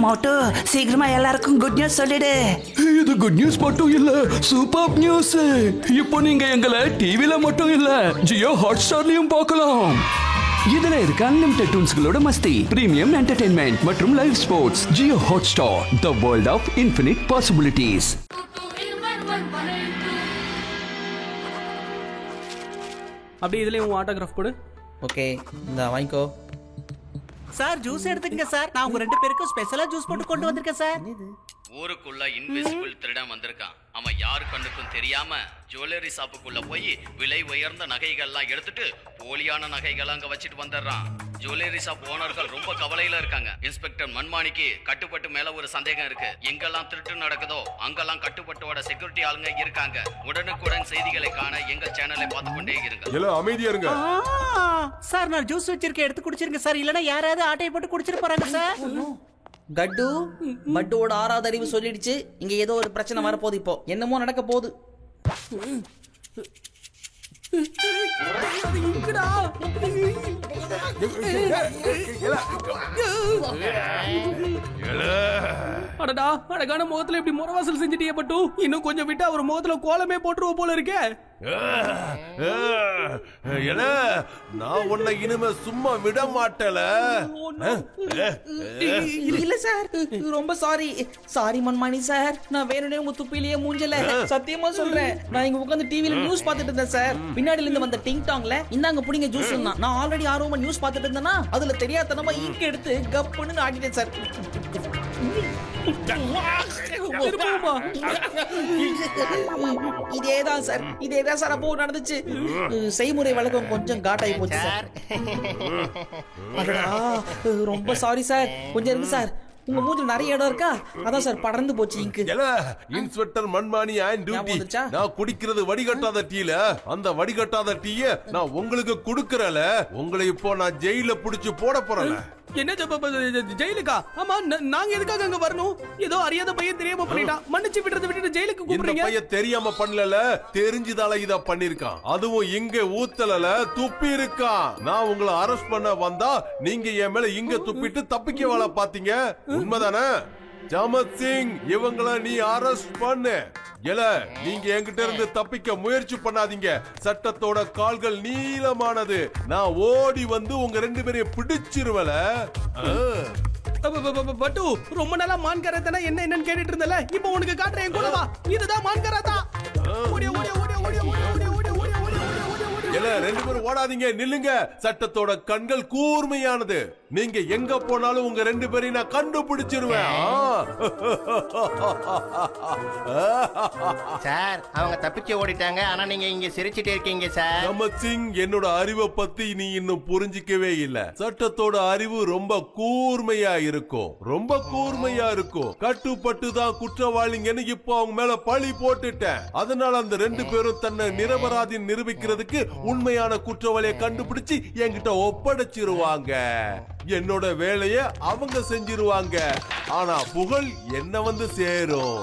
மோட்டு சீக்கிரமா எல்லாருக்கும் good news சொல்லிடு. இது குட் நியூஸ் மட்டும் இல்ல, சூப்பர் நியூஸ். இப்போ நீங்க எங்களை டிவில மட்டும் இல்ல, ஜியோ ஹாட்ஸ்டார்லயும் பார்க்கலாம். இதுல இருக்க அன்லிமிட்டெட் டூன்ஸ்களோட மஸ்தி, பிரீமியம் என்டர்டெயின்மெண்ட் மற்றும் live sports. Jio Hotstar, the world of infinite possibilities. அப்படி இதுலயும் உன் ஆட்டோகிராஃப் போடு. ஓகே, இந்த வாங்கிக்கோ சார். ஜூஸ் எடுத்துக்கங்க சார். நான் உங்க 2 பேருக்கும் ஸ்பெஷலா ஜூஸ் போட்டு கொண்டு வந்திருக்கேன் சார். ஊருக்குள்ள இன்விசிபிள் திருடன் வந்திருக்கான். அவன் யாரு கண்ணுக்கும் தெரியாம ஜுவல்லரி ஷாப்புக்குள்ள போய் விலை உயர்ந்த நகைகள்லாம் எடுத்துட்டு போலியான நகைகள் அங்க வச்சுட்டு வந்துடுறான். ஜுவல்லரி ஷாப் ஓனர்கள் ரொம்ப கவலையில இருக்காங்க. இன்ஸ்பெக்டர் மண்மாணிக்கு கட்டுப்பட்டு மேல ஒரு சந்தேகம் இருக்கு. எங்கெல்லாம் திருட்டு நடக்குதோ அங்கெல்லாம் கட்டுப்பட்டோட செக்யூரிட்டி ஆளுங்க இருக்காங்க. உடனுக்குடன் செய்திகளை காண எங்கள் சேனலை பார்த்து கொண்டே இருங்க. எல்லாம் அமைதியா இருங்க சார். நான் ஜூஸ் வச்சிருக்கேன், எடுத்து குடிச்சிருங்க சார். இல்லனா யாராவது ஆட்டையை போட்டு குடிச்சிட்டு போறாங்க சார். கட்டு பட்டுவோட 6வது அறிவு சொல்லிடுச்சு. இங்க ஏதோ ஒரு பிரச்சனை வரப்போகுது. இப்போ என்னமோ நடக்க போகுது. அடடா, அழகான முகத்துல இப்படி முறவாசல் செஞ்சுட்டே பட்டு. இன்னும் கொஞ்சம் விட்டு அவர் முகத்துல கோலமே போட்டுருவோம் போல இருக்கே. நான் உன்னை இனிமே சும்மா விட மாட்டல. இல்ல சார், ரொம்ப சாரி மண்மாணி சார். நான் வேணும்னே உங்க துப்பிலேயே மூஞ்சல. சத்தியமா சொல்றேன், நான் இங்க உட்கார்ந்து டிவில நியூஸ் பார்த்துட்டு இருந்தேன் சார். பின்னாடில இருந்து வந்த டிங் டாங்ல இந்தாங்க புடிங்க ஜூஸ். நான் ஆல்ரெடி ஆர்வமா நியூஸ் பார்த்துட்டு இருந்தேனா, அதுல தெரியாதனமா இங்க எடுத்து கப்புன்னு ஆடிட்டேன் சார். இதேதான் சார் அப்போ நடந்துச்சு. செய்முறை வழக்கம் கொஞ்சம் காட்டாயி போச்சு சார். ரொம்ப சாரி சார். கொஞ்சம் இருக்கு சார், உங்க மூஞ்சில நிறைய இடம் இருக்கா, அதான் சார் படர்ந்து போச்சு இங்கு. இன்ஸ்பெக்டர் மண்மாணி ஆன் டியூட்டி. நான் குடிக்கிறது வடிகட்டாத டீல, அந்த வடிகட்டாத டீய நான் உங்களுக்கு குடுக்கறல. உங்களை இப்போ நான் ஜெயில புடிச்சு போட போறேன். என்ன ஜெயிலுக்கா? ஆமா, நாங்க எதுக்காக அங்க வரணும்? ஏதோ அறியாத பையன் தெரியாம பண்ணிட்டான். மன்னிச்சு விட்டுட்டு ஜெயிலுக்கு கூப்பிடுறீங்க. இந்த பையன் தெரியாம பண்ணல, தெரிஞ்சுதால இத பண்ணிருக்கான். அதுவும் இங்க ஊத்தல, துப்பி இருக்கான். நான் உங்களை அரெஸ்ட் பண்ண வந்தா நீங்க என் மேல இங்க துப்பிட்டு தப்பிக்க வேலை பாத்தீங்க. உண்மைதானே? ஜமத் சிங், இவங்கள நீ அரெஸ்ட் பண்ணு. நீங்க என்கிட்ட இருந்து தப்பிக்க முயற்சி பண்ணாதீங்க. சட்டத்தோட கால்கள் நீளமானது. நான் ஓடி வந்து உங்க 2 பேரையும் பிடிச்சிருவல. பட்டு, ரொம்ப நாளா மான்கராத்தனா என்னன்னு கேட்டுட்டு இருந்தல. இப்போ உனக்கு காட்டுறேன், என் கூட வா. இதுதான் மான்கராத்தா. ஓடியா ஓடியா ஓடியா ஓடியா ஓடியா ஓடியா ஓடியா ஓடியா ஓடியா. 2 பேரும் ஓடாதீங்க, நில்லுங்க. சட்டத்தோட கண்கள் கூர்மையானது. நீங்க எங்க போனாலும் உங்க 2 பேரையும் நான் கண்டுபிடிச்சிருவேன். சார், அவங்க தப்பிச்சு ஓடிட்டாங்க. ஆனா நீங்க இங்க சிரிச்சிட்டே இருக்கீங்க சார். ஜமத் சிங், என்னோட அறிவை பத்தி நீ இன்னும் புரிஞ்சிக்கவே இல்ல. சட்டத்தோட அறிவு ரொம்ப கூர்மையா இருக்கும், ரொம்ப கூர்மையா இருக்கும். கட்டுப்பட்டு தான் குற்றவாளிங்கன்னு இப்போ அவங்க மேல பழி போட்டுட்டேன். அதனால அந்த 2 பேரும் தன்னை நிரபராதி நிரூபிக்கிறதுக்கு உண்மையான குற்றவாளியை கண்டுபிடிச்சு என்கிட்ட ஒப்படைச்சிருவாங்க. என்னோட வேலையை அவங்க செஞ்சிருவாங்க. ஆனா புகழ் என்ன வந்து சேரும்.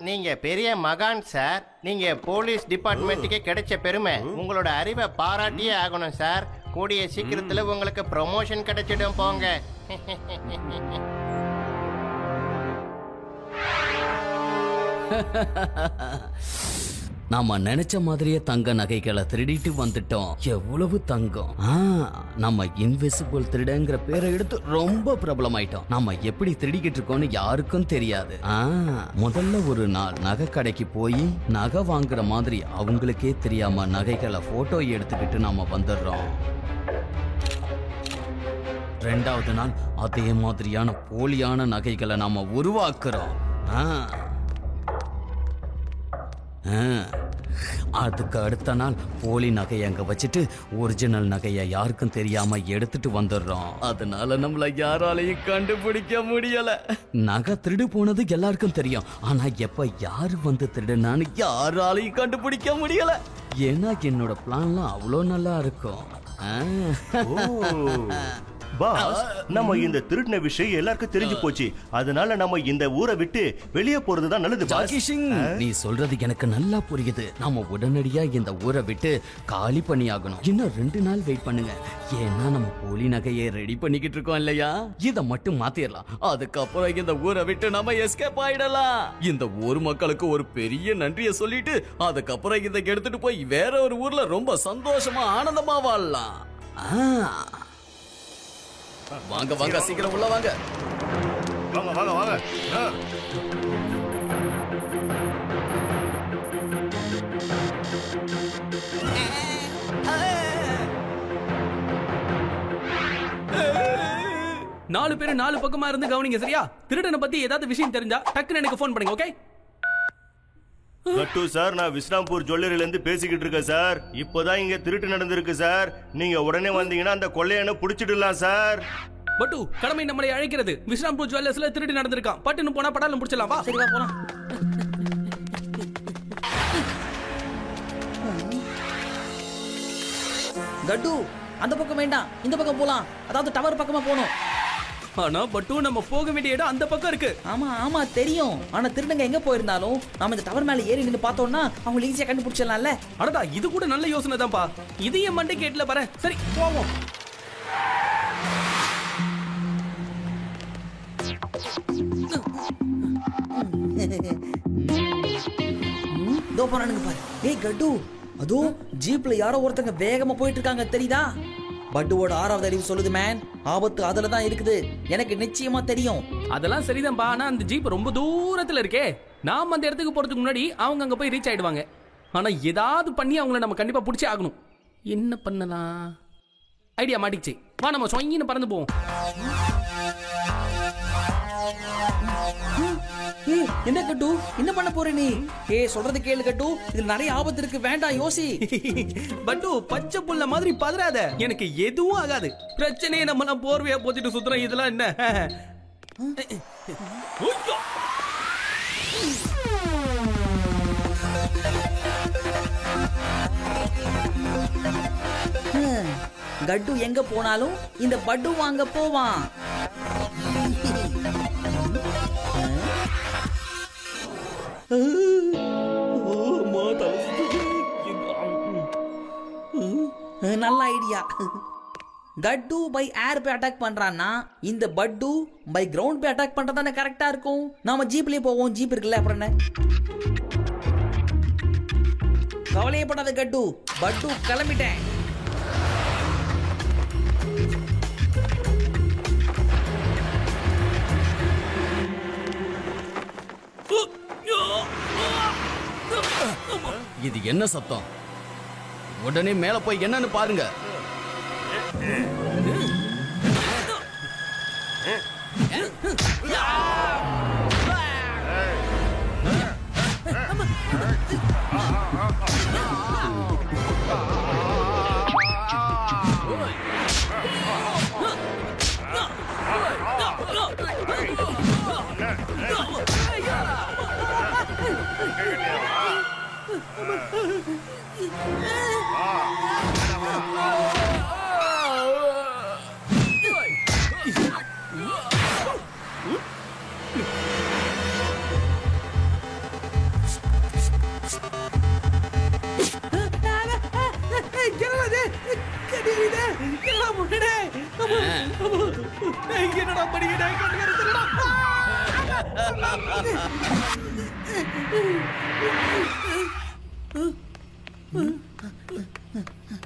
நீங்க பெரிய மகான் சார். நீங்க போலீஸ் டிபார்ட்மெண்ட்டுக்கே கிடைச்ச பெருமை. உங்களோட அறிவை பாராட்டியே ஆகணும் சார். கூடிய சீக்கிரத்துல உங்களுக்கு ப்ரமோஷன் கிடைச்சிடும் போங்க. நாம நினைச்ச மாதிரியே தங்க நகைகளை திருடிட்டு வந்துட்டோம். எவ்வளவு தங்கம்! நம்ம இன்விசிபிள் திருடங்கிற பேரை எடுத்து ரொம்ப பிரபலமாயிட்டோம். நாம எப்படி திருடிக்கிட்டு இருக்கோம்னு யாருக்கும் தெரியாது. முதல்ல ஒரு நாள் நகை கடைக்கு போய் நகை வாங்குற மாதிரி அவங்களுக்கே தெரியாம நகைகளை போட்டோ எடுத்துக்கிட்டு நாம வந்துடுறோம். 2வது நாள் அதே மாதிரியான போலியான நகைகளை நாம உருவாக்குறோம். அதுக்கு அடுத்த நாள் போலி நகையை அங்க வச்சுட்டு ஒரிஜினல் நகையை யாருக்கும் தெரியாம எடுத்துட்டு வந்துடுறோம். அதனால நம்மள யாராலையும் கண்டுபிடிக்க முடியல. நகை திருடு போனது எல்லாருக்கும் தெரியும். ஆனா எப்ப யாரு வந்து திருடுனான்னு யாராலையும் கண்டுபிடிக்க முடியல. ஏன்னா என்னோட பிளான்லாம் அவ்வளோ நல்லா இருக்கும். பாஸ், நம்ம இந்த திருடின விஷயம் எல்லாருக்கும் தெரிஞ்சு போச்சு. அதனால நம்ம இந்த ஊரை விட்டு வெளியே போறதுதான் நல்லது பாஸ். ஜாக்கி சிங், நீ சொல்றது எனக்கு நல்லா புரியுது. நாம உடனடியா இந்த ஊரை விட்டு காலி பண்ணி ஆகணும். இன்னும் 2 நாள் வெயிட் பண்ணுங்க. ஏன்னா நம்ம போலி நகையை ரெடி பண்ணிக்கிட்டு இருக்கோம் இல்லையா? இத மட்டும் மாத்திரலாம். அதுக்கப்புறம் இந்த ஊரை விட்டு நம்ம எஸ்கேப் ஆயிடலாம். இந்த ஊர் மக்களுக்கு ஒரு பெரிய நன்றியை சொல்லிட்டு அதுக்கப்புறம் இதை எடுத்துட்டு போய் வேற ஒரு ஊர்ல ரொம்ப சந்தோஷமா ஆனந்தமா வாழலாம். வாங்க வாங்க, சீக்கிரம் உள்ள வாங்க. வாங்க வாங்க வாங்க. 4 பேரும் 4 பக்கமா இருந்து கவனிங்க, சரியா? திருடனை பத்தி ஏதாவது விஷயம் தெரிஞ்சா டக்குன்னு எனக்கு ஃபோன் பண்ணுங்க, ஓகே? கட்டு சார், நான் விஸ்ராம்பூர் ஜுவல்லரியில இருந்து பேசிக்கிட்டு இருக்கேன் சார். இப்போதான் இங்க திருட்டு நடந்திருக்கு சார். நீங்க உடனே வந்தீங்கன்னா அந்த கொள்ளையனை புடிச்சிடலாம் சார். பட்டு, கடமை நம்மளை அழைக்கிறது. விஸ்ராம்பூர் ஜுவல்லர்ஸ்ல திருட்டு நடந்திருக்கான். பட்டுன்னு போனா படாலும் புடிச்சலாம். வா, சரி வா போலாம். கட்டு, அந்த பக்கம் வேண்டாம், இந்த பக்கம் போலாம். அதாவது டவர் பக்கமா போணும். ஆனா பட்டு, நம்ம போக வேண்டிய இடம் அந்த பக்கம் இருக்கு. ஆமா ஆமா தெரியும். ஆனா திருடங்க எங்க போயிருந்தாலும் நாம இந்த டவர் மேல ஏறி நின்னு பார்த்தோம்னா அவங்க ஈஸியா கண்டுபிடிச்சிடலாம்ல. அடடா, இது கூட நல்ல யோசனை தான்ப்பா. இது என் மண்டை கேட்ல பாரு. சரி போவோம். இதோ போறானுங்க பாரு. ஏய் கட்டு, அதோ ஜீப்ல யாரோ ஒருத்தங்க வேகமா போயிட்டு இருக்காங்க, தெரியுதா? பட்டுவோட 6வது அறிவு சொல்லுது மேன், ஆபத்து அதுல தான் இருக்குது. எனக்கு நிச்சயமா தெரியும். அதெல்லாம் சரிதான்பா. ஆனா அந்த ஜீப் ரொம்ப தூரத்துல இருக்கே. நாம அந்த இடத்துக்கு போறதுக்கு முன்னாடி அவங்க அங்க போய் ரீச் ஆயிடுவாங்க. ஆனா ஏதாவது பண்ணி அவங்கள நம்ம கண்டிப்பா பிடிச்சே ஆகணும். என்ன பண்ணலாம்? ஐடியா மாட்டிச்சு. வா, நம்ம சொங்கின்னு பறந்து போவோம். என்ன கட்டு, என்ன பண்ண போற நீ? சொல்றது கேளு கட்டு, இதுல நிறைய ஆபத்து இருக்கு, வேண்டாம் யோசி. பட்டு, பச்சை புள்ள மாதிரி பதறாத. எனக்கு எதுவும் ஆகாது. பிரச்சனையே நம்ம போர்வையா போத்திட்டு சுத்துறோம். இதெல்லாம் என்ன? கட்டு எங்க போனாலும் இந்த பட்டு வாங்க போவான். நல்ல ஐடியா. கட்டு பை ஏர் பே அட்டாக் பண்றான்னா இந்த பட்டு பை கிரவுண்ட் பே அட்டாக் பண்றதானே கரெக்டா இருக்கும். நாம ஜீப்லயே போவோம். ஜீப் இருக்குல்ல, அப்புறம் என்ன? கவலையப்படாத கட்டு, பட்டு கிளம்பிட்டேன். இது என்ன சத்தம்? உடனே மேல போய் என்னன்னு பாருங்க. என்னடா படிக்கிறேன்?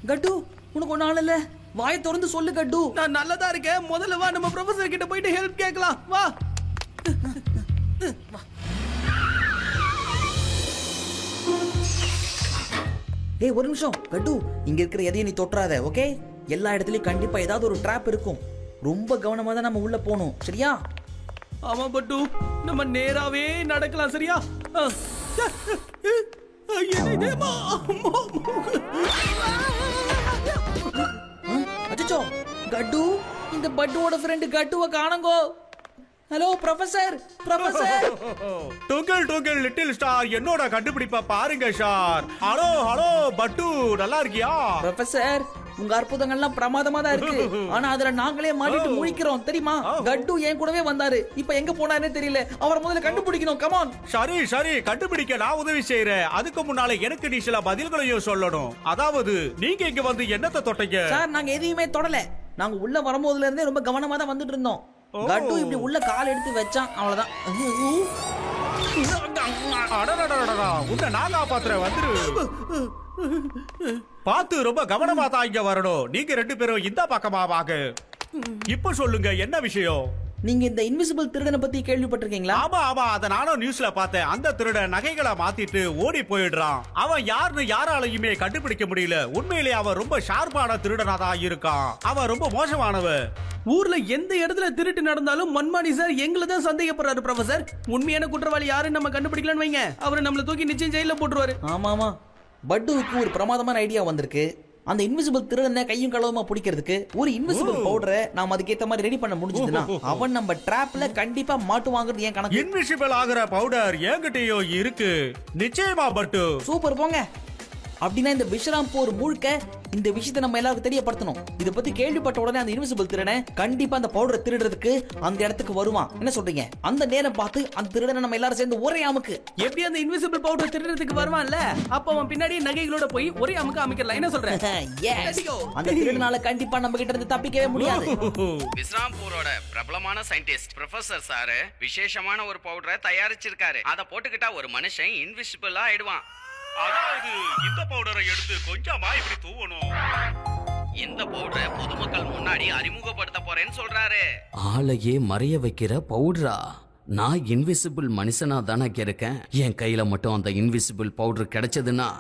கட்டு, உனக்கு ஒண்ணு ஆளல, வாயை திறந்து சொல்லு கட்டு. நான் நல்லதா இருக்கேன். முதல்ல வா, நம்ம ப்ரொஃபசர் கிட்ட போயிட்டு ஹெல்ப் கேட்கலாம். வா. ஒரு நிமிஷம் கட்டு, இங்க இருக்கிற எதையும் நீ தொட்டுறாத, ஓகே? எல்லா இடத்துலயும் கண்டிப்பா ஏதாவது ஒரு ட்ராப் இருக்கும். ரொம்ப கவனமா தான் நம்ம உள்ள போகணும், சரியா? ஆமா பட்டு, நம்ம நேராவே நடக்கலாம், சரியா? அச்சோ கட்டு, இந்த பட்டுவோட ஃப்ரெண்ட் கட்டுவை காணங்கோ. Hello professor, professor. Twinkle little star, என்னோட கண்டுபிடிப்பா பாருங்க சார். ஹலோ ஹலோ பட்டு, நல்லா இருக்கியா? ப்ரொஃபசர், உங்க அற்புதங்கள்லாம் பிரமாதமா தான் இருக்கு. ஆனா அதுல நாங்களே மாட்டிட்டு முழிக்கிறோம் தெரியுமா? கட்டு என் கூடவே வந்தாரு. இப்ப எங்க போனாருன்னே தெரியல. அவரை முதல்ல கண்டுபிடிக்கணும். கமான். சரி சரி, கண்டுபிடிக்க நான் உதவி செய்யறேன். அதுக்கு முன்னால எனக்கு நீ சில பதில்களையும் சொல்லணும். அதாவது நீங்க இங்க வந்து என்னத்தை தொட்டீங்க? சார் நாங்க எதையுமே தொடல. நாங்க உள்ள வரும்போதுல இருந்தே ரொம்ப கவனமா தான் வந்துட்டு இருந்தோம். கட்டு இப்படி உள்ள கால் எடுத்து வச்சான், அவ்வளவுதான். உன்னை நான் காப்பாத்துறேன், வந்துரு. பார்த்து ரொம்ப கவனமா தான் இங்க வரணும். நீங்க 2 பேரும் இந்த பக்கமா வாங்க. இப்ப சொல்லுங்க என்ன விஷயம்? நீங்க இந்த இன்விசிபிள் திருடனை பத்தி கேள்விப்பட்டிருக்கீங்களா? ஆமா ஆமா, அத நானும் நியூஸ்ல பார்த்தேன். அந்த திருடன் நகைகளை மாத்திட்டு ஓடி போயிடுறான். அவன் யாருன்னு யாராலையுமே கண்டுபிடிக்க முடியல. உண்மையிலேயே அவன் ரொம்ப ஷார்ப்பான திருடனா தான் இருக்கான். அவன் ரொம்ப மோசமானவன். ஊர்ல எந்த இடத்துல திருட்டு நடந்தாலும் மன்மாடி சார் எங்களை தான் சந்தேகப்படுறாரு ப்ரொஃபசர். உண்மையான குற்றவாளி யாருன்னு நம்ம கண்டுபிடிக்கலன்னு வைங்க, அவரை நம்மள தூக்கி நிச்சயம் ஜெயில போட்டுருவாரு. ஆமா ஆமா, பட்டுவுக்கு ஒரு பிரமாதமான ஐடியா வந்திருக்கு. அந்த இன்விசிபிள் திருடனை கையும் களவுமா பிடிக்கிறதுக்கு ஒரு இன்விசிபிள் பவுடரை நாம அதுக்கேத்த மாதிரி ரெடி பண்ண முடிஞ்சதுன்னா அவன் நம்ம டிராப்ல கண்டிப்பா மாட்டுவாங்கிறது ஏன் கணக்கு. இன்விசிபிள் ஆகிற பவுடர் என்கிட்டயோ இருக்கு. நிச்சயமா பட்டு. சூப்பர், போங்க. அப்படின்னா இந்த விஸ்ராம்பூர் முழுக்க இந்த விஷயத்தை நம்ம எல்லாருக்கும் தெரியப்படுத்தணும். இத பத்தி கேள்விப்பட்ட உடனே அந்த இன்விசிபிள் திருடனை கண்டிப்பா அந்த பவுடரை திருடுறதுக்கு அந்த இடத்துக்கு வருவான். என்ன சொல்றீங்க? அந்த நேரம் பார்த்து அந்த திருடனை நம்ம எல்லாரும் சேர்ந்து ஒரே அமுக்கு. எப்படி அந்த இன்விசிபிள் பவுடர் திருடுறதுக்கு வருவான்ல, அப்ப அவன் பின்னாடி நகைகளோட போய் ஒரே அமுக்கு அமைக்கலாம். என்ன சொல்றேன்? அந்த திருடனால கண்டிப்பா நம்ம கிட்ட இருந்து தப்பிக்கவே முடியாது. விஸ்ராம்பூரோட பிரபலமான சயின்டிஸ்ட் ப்ரொஃபசர் சார் விசேஷமான ஒரு பவுடரை தயாரிச்சிருக்காரு. அதை போட்டுக்கிட்டா ஒரு மனுஷன் இன்விசிபிளா ஆயிடுவான். அதாவது இந்த பவுடரை எடுத்து கொஞ்சமா இப்படி தூவணும். இந்த பவுடரை பொதுமக்கள் முன்னாடி அறிமுகப்படுத்த போறேன்னு சொல்றாரு. ஆளையே மறைய வைக்கிற பவுடரா? நான் இன்விசிபிள் மனுஷனா தானே இருக்கேன். என் கையில மட்டும் அந்த இன்விசிபிள் பவுடர் கிடைச்சதுன்னா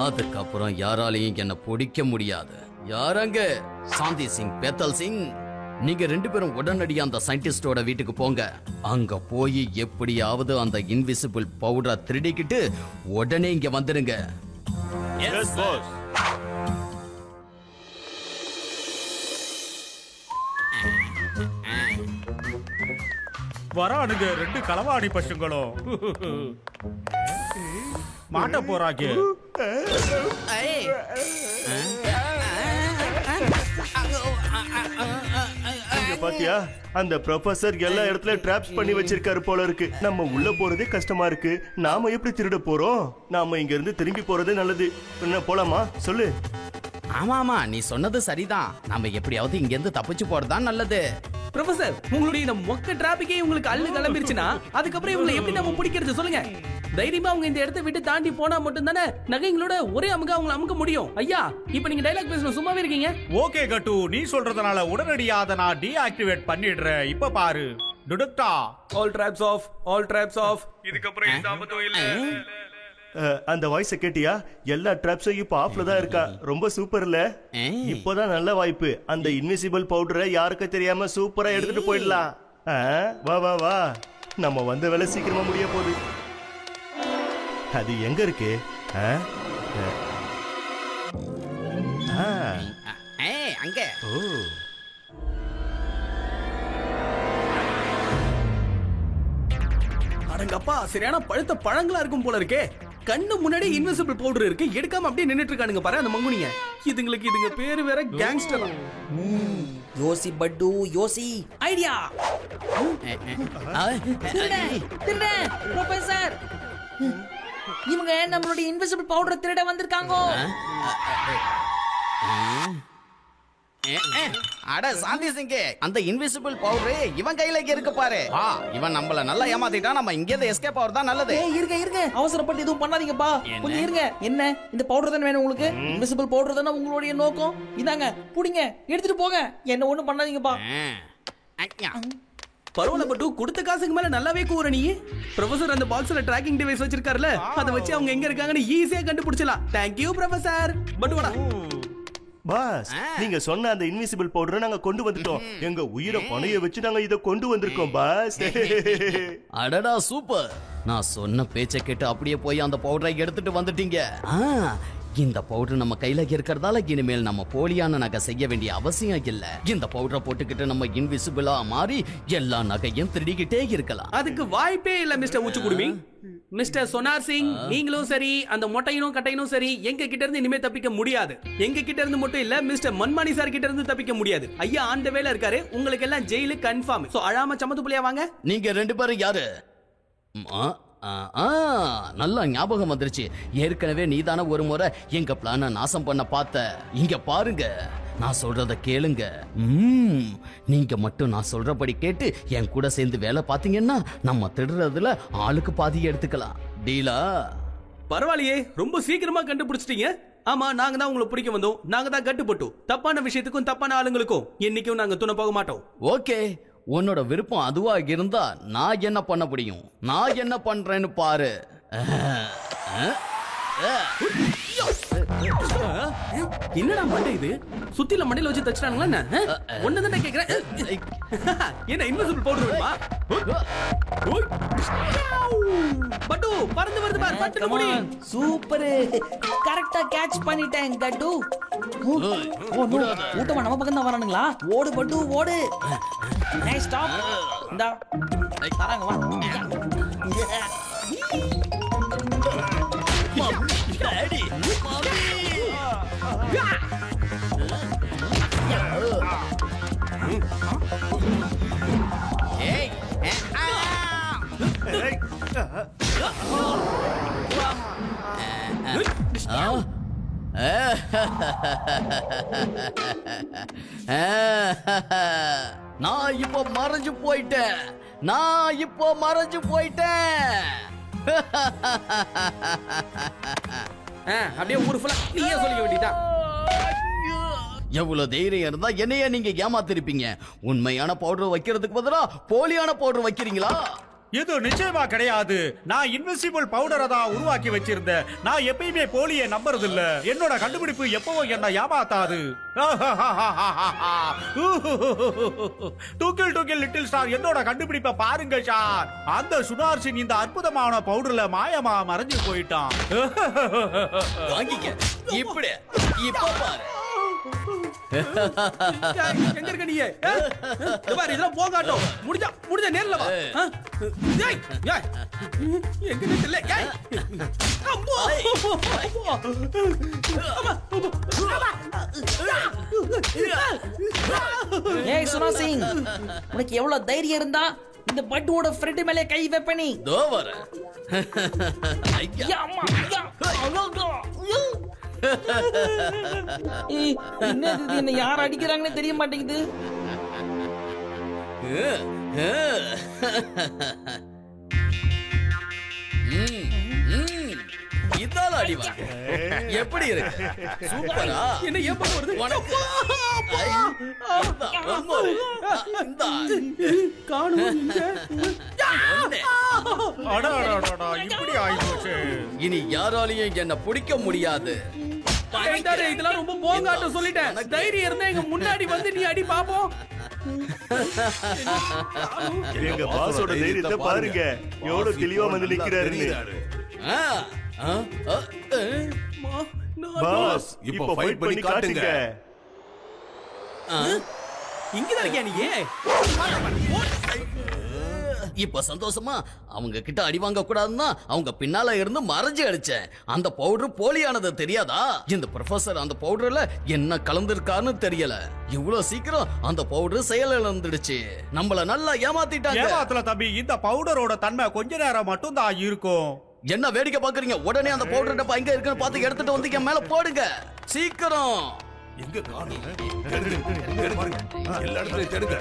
அதுக்கப்புறம் யாராலையும் என்ன பிடிக்க முடியாது. யாரங்க? சாந்தி சிங், பேத்தல் சிங், நீங்க 2 பேரும் உடனடியா அந்த சயின்டிஸ்டோட வீட்டுக்கு போங்க. அங்க போய் எப்படியாவது அந்த இன்விசிபிள் பவுடரை திருடிக்கிட்டு உடனே இங்க வந்துருங்க. Yes boss. வரானுங்க 2 களவாணி பசங்களும். மாட்ட போறாங்க. பாத்தியா, அந்த ப்ரொஃபசர் எல்லா இடத்துல டிராப்ஸ் பண்ணி வச்சிருக்காரு போல இருக்கு. நம்ம உள்ள போறதே கஷ்டமா இருக்கு. நாம எப்படி திருட போறோம்? நாம இங்க இருந்து திரும்பி போறதே நல்லது. என்ன போலாமா? சொல்லு. ஆமா ஆமா, நீ சொன்னது சரிதான். நம்ம எப்படியாவது இங்க இருந்து தப்பிச்சு போறதுதான் நல்லது. ப்ரொஃபசர், உங்களுடைய இந்த மொக்க டிராபிக்கே உங்களுக்கு அள்ளு கிளம்பிருச்சுன்னா அதுக்கப்புறம் இவங்களை எப்படி நம்ம பிடிக்கிறது சொல்லுங்க. தைரியமா அவங்க இந்த இடத்தை விட்டு தாண்டி போனா மட்டும் தானே நகைங்களோட ஒரே அமுக அவங்களை அமுக்க முடியும். ஐயா, இப்ப நீங்க டைலாக் பேசணும், சும்மாவே இருக்கீங்க. ஓகே கட்டு, நீ சொல்றதுனால உடனடியா அதை நான் டீஆக்டிவேட் பண்ணிடுறேன். இப்ப பாரு, டுடுக்டா, all drops off, all drops off. இதுக்கப்புறம் எந்த ஆபத்தும் இல்ல. அந்த வாய்ஸ கேட்டியா? எல்லா டிராப்ஸும் இப்ப ஆஃப்ல தான் இருக்கா. ரொம்ப சூப்பர் இல்ல? இப்போதான் நல்ல வாய்ப்பு. அந்த இன்விசிபிள் பவுடரை யாருக்கு தெரியாம சூப்பரா எடுத்துட்டு போயிடலாம். வா வா வா, நம்ம வந்த வேலை சீக்கிரமா முடிய போகுது. அது எங்க இருக்கு? அங்க. அடங்கப்பா, சரியான பழுத்த பழங்களா இருக்கும் போல இருக்கே. கண்ணு முன்னாடி இன்விசிபிள் பவுடர் இருக்கு, எடுக்காம அப்படியே நின்னுட்டு இருக்கானுங்க பாரு அந்த மங்குனிங்க. இதுங்க பேரு வேற கேங்ஸ்டர். யோசி பட்டு, யோசி. ஐடியா. திருடன் ப்ரொஃபசர், இவங்க நம்மளுடைய இன்விசிபிள் பவுடர் திருட வந்திருக்காங்க. அட சாந்தி சிங், அந்த இன்விசிபிள் பவுடர் இவன் கையில இருக்கு பாரு. இவன் நம்மள நல்லா ஏமாத்திட்டா. நம்ம இங்க இருந்து எஸ்கேப் ஆவறது தான் நல்லது. இருங்க, அவசரப்பட்டு எதுவும் பண்ணாதீங்கப்பா. கொஞ்சம் இருங்க. என்ன, இந்த பவுடர் தானே வேணும் உங்களுக்கு? இன்விசிபிள் பவுடர் தானே உங்களுடைய நோக்கம்? இதாங்க, புடிங்க, எடுத்துட்டு போங்க. என்ன ஒண்ணும் பண்ணாதீங்கப்பா. பரவாயில்ல பட்டு, கொடுத்த காசுக்கு மேல நல்லாவே கூற நீ. ப்ரொஃபசர் அந்த பாக்ஸ்ல ட்ராக்கிங் டிவைஸ் வச்சிருக்காருல, அதை வச்சு அவங்க எங்க இருக்காங்கன்னு ஈஸியா கண்டுபிடிச்சலாம். Thank you professor. பட்டு வாடா. பாஸ், நீங்க சொன்ன அந்த இன்விசிபிள் பவுடரை நாங்க கொண்டு வந்துட்டோம். எங்க உயிரை பணைய வச்சு நாங்க இத கொண்டு வந்திருக்கோம் பாஸ். அடடா சூப்பர். நான் சொன்ன பேச்சை கேட்டு அப்படியே போய் அந்த பவுடரை எடுத்துட்டு வந்துட்டீங்க. இந்த பவுடர் நம்ம கையில இருக்கிறதால இனிமேல் நம்ம போலியான நகை செய்ய வேண்டிய அவசியம் இல்ல. இந்த பவுடரை போட்டுக்கிட்டு நம்ம இன்விசிபிளா மாறி எல்லா நகையும் திருடிக்கிட்டே இருக்கலாம். அதுக்கு வாய்ப்பே இல்ல மிஸ்டர் ஊச்சுக்குடுமி. மிஸ்டர் சோனார் சிங், நீங்களும் சரி அந்த மொட்டையனும் கட்டையனும் சரி எங்க கிட்ட இருந்து இனிமே தப்பிக்க முடியாது. எங்க கிட்ட இருந்து மட்டும் இல்ல, மிஸ்டர் மன்மானி சார் கிட்ட இருந்து தப்பிக்க முடியாது. ஐயா அந்த வேலை இருக்காரு, உங்களுக்கு எல்லாம் ஜெயிலு கன்ஃபார்ம். சோ அழாம சமத்து புள்ளியா வாங்க. நீங்க 2 பேரும் யாரு? நல்லா ஞாபகம் வந்துருச்சு. ஏற்கனவே நீதான ஒரு முறை எங்க பிளான நாசம் பண்ண பார்த்த. இங்க பாருங்க, நான் சொல்றத கேளுங்க. நீங்க மட்டும் நான் சொல்றபடி கேட்டு என் கூட சேர்ந்து வேலை பார்த்தீங்கன்னா நம்ம திருடுறதுல ஆளுக்கு பாதி எடுத்துக்கலாம். டீலா? பரவாயில்லையே, ரொம்ப சீக்கிரமா கண்டுபிடிச்சிட்டீங்க. ஆமா, நாங்க தான் உங்களை பிடிக்க வந்தோம். நாங்க தான் கட்டுப்பட்டோம். தப்பான விஷயத்துக்கும் தப்பான ஆளுங்களுக்கும் என்னைக்கும் நாங்க துணை போக மாட்டோம். ஓகே, உன்னோட விருப்பம் அதுவா இருந்தா நான் என்ன பண்ண முடியும்? நான் என்ன பண்றேன்னு பாரு. என்னடா மண்டை இது? சுத்தில மண்டையில வச்சு தச்சிட்டானுங்களா என்ன? ஒண்ணுதான் கேக்குறேன். என்ன இன்விசிபிள் பவுடர் வேணுமா? பட்டு பறந்து வருது பார். பட்டு முடி. சூப்பர், கரெக்ட்டா கேட்ச் பண்ணிட்டேன் கட்டு. ஓ நோ, ஊட்டமா நம்ம பக்கம் தான் வரானுங்களா? ஓடு பட்டு ஓடு. Nice stop. இந்தா தரங்க வா. டாடி ஏய் நான் இப்போ மறைஞ்சு போயிட்டேன். அப்படியே ஊரு ஃபுல்லா நீயே சொல்லிக்க வேண்டியதா. எவ்வளவு தைரியம் இருந்தா என்னைய நீங்க ஏமாத்திருப்பீங்க. உண்மையான பவுடர் வைக்கிறதுக்கு பதிலா போலியான பவுடர் வைக்கிறீங்களா? இது நிச்சயமா கிடையாது. நான் இன்விசிபிள் பவுடரை தான் உருவாக்கி வச்சிருந்தேன். நான் எப்பயுமே போலியை நம்புறது இல்ல. என்னோட கண்டுபிடிப்பு எப்பவும் என்ன ஏமாத்தாது. டூக்கில் டூக்கில் லிட்டில் ஸ்டார், என்னோட கண்டுபிடிப்பை பாருங்க சார். அந்த சுனார் சிங் இந்த அற்புதமான பவுடர்ல மாயமா மறைஞ்சு போயிட்டான். வாங்கிக்க. இப்படி இப்ப பாரு. எங்க இருக்க நீங்க? பாரு, இதெல்லாம் போகாட்டும். முடிஞ்சா நேர்ல வா. ஏய் ஏய் எங்க நிக்கல? ஏய் அம்மா ஏய் சுனா சிங், உனக்கு எவ்வளவு தைரியம் இருந்தா இந்த பட்டுவோட ஃப்ரெண்ட் மேலே கை வைப்ப நீ? தோ வர. ஐயா அம்மா ஐயா. என்ன யார் அடிக்கிறாங்கன்னு தெரிய மாட்டேங்குது. இதால அடிவாங்க. எப்படி இருக்கு? சூப்பரா? என்ன ஏன் பண்ண வருது? காணும் இப்படி ஆயிடுச்சு. இனி யாராலையும் என்ன பிடிக்க முடியாது. இதெல்லாம் ரொம்ப போங்காட்டம் சொல்லிட்டேன். தைரியம் இருந்தா எங்க முன்னாடி வந்து நீ அடி பாப்போம். எங்க பாஸோட தைரியத்தை பாருங்க, எவ்வளவு தெளிவா வந்து நிக்கிறாருன்னு. பாஸ், இப்ப ஃபைட் பண்ணி காட்டுங்க. இங்கதான் இருக்கியா நீ? இப்ப சந்தோஷமா அவங்க கிட்ட அடி வாங்க கூடாதுன்னா அவங்க பின்னால இருந்து மறைஞ்சு அடிச்சேன். அந்த பவுடர் போலியானது தெரியாதா? இந்த ப்ரொஃபசர் அந்த பவுடர்ல என்ன கலந்திருக்கான்னு தெரியல. இவ்வளவு சீக்கிரம் அந்த பவுடர் செயல் இழந்துடுச்சு. நம்மள நல்லா ஏமாத்திட்டாங்க. ஏமாத்தல தம்பி, இந்த பவுடரோட தன்மை கொஞ்ச நேரம் மட்டும் தான் இருக்கும். என்ன வேடிக்கை பாக்குறீங்க? உடனே அந்த பவுடர் டப்பா எங்க இருக்குன்னு பார்த்து எடுத்துட்டு வந்து என் மேல போடுங்க சீக்கிரம். எங்க காணோம்? எல்லா இடத்துலயும் தேடுங்க.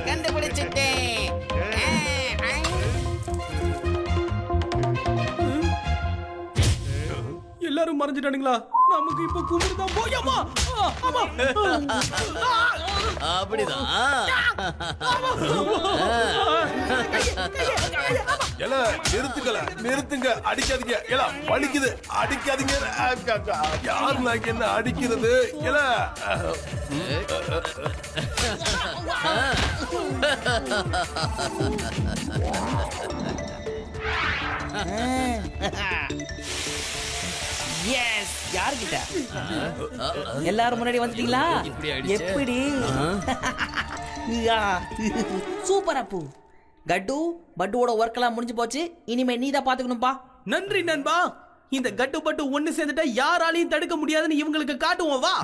கண்டுபிடிச்சிட்டேன். எல்லாரும் மறைஞ்சிட்டானுங்களா? நமக்கு இப்ப கும்பிடுதான் போயமா. அப்படிதான். நிறுத்துங்க, அடிக்காதீங்க. எல்லாம் வலிக்குது, அடிக்காதீங்க. யாருன்னா என்ன அடிக்கிறது? எஸ் யார்கிட்ட எல்லாரும் முன்னாடி வந்துட்டீங்களா எப்படி சூப்பர் அப்பு கட்டு பட்டுவோட ஒர்க் எல்லாம் முடிஞ்சு போச்சு இனிமே நீ தான் பாத்துக்கணும்பா நன்றி நண்பா இந்த கட்டு பட்டு ஒண்ணு சேர்ந்துட்டா யாராலையும் தடுக்க முடியாதுன்னு இவங்களுக்கு காட்டுவோம் வா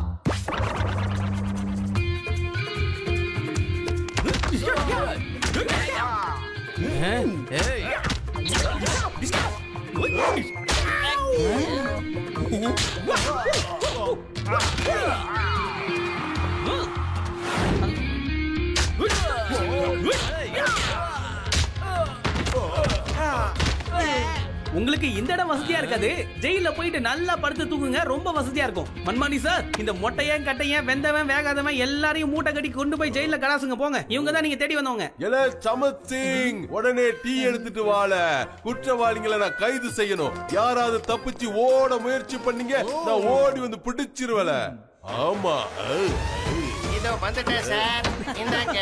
உங்களுக்கு இந்த இடம் வசதியா இருக்காது ஜெயில போயிட்டு நல்லா படுத்து தூங்குங்க ரொம்ப வசதியா இருக்கும் மன்மானி சார் இந்த மொட்டையன் கட்டையன் வெந்தவன் வேகாதவன் எல்லாரையும் மூட்டை கட்டி கொண்டு போய் ஜெயில கடாசுங்க போங்க இவங்க தான் நீங்க தேடி வந்தவங்க சமத் சிங் உடனே டீ எடுத்துட்டு வாழ குற்றவாளிகளை நான் கைது செய்யணும் யாராவது தப்பிச்சு ஓட முயற்சி பண்ணீங்க நான் ஓடி வந்து பிடிச்சிருவல ஆமா இதோ வந்துட்டேன் சார் இந்தாங்க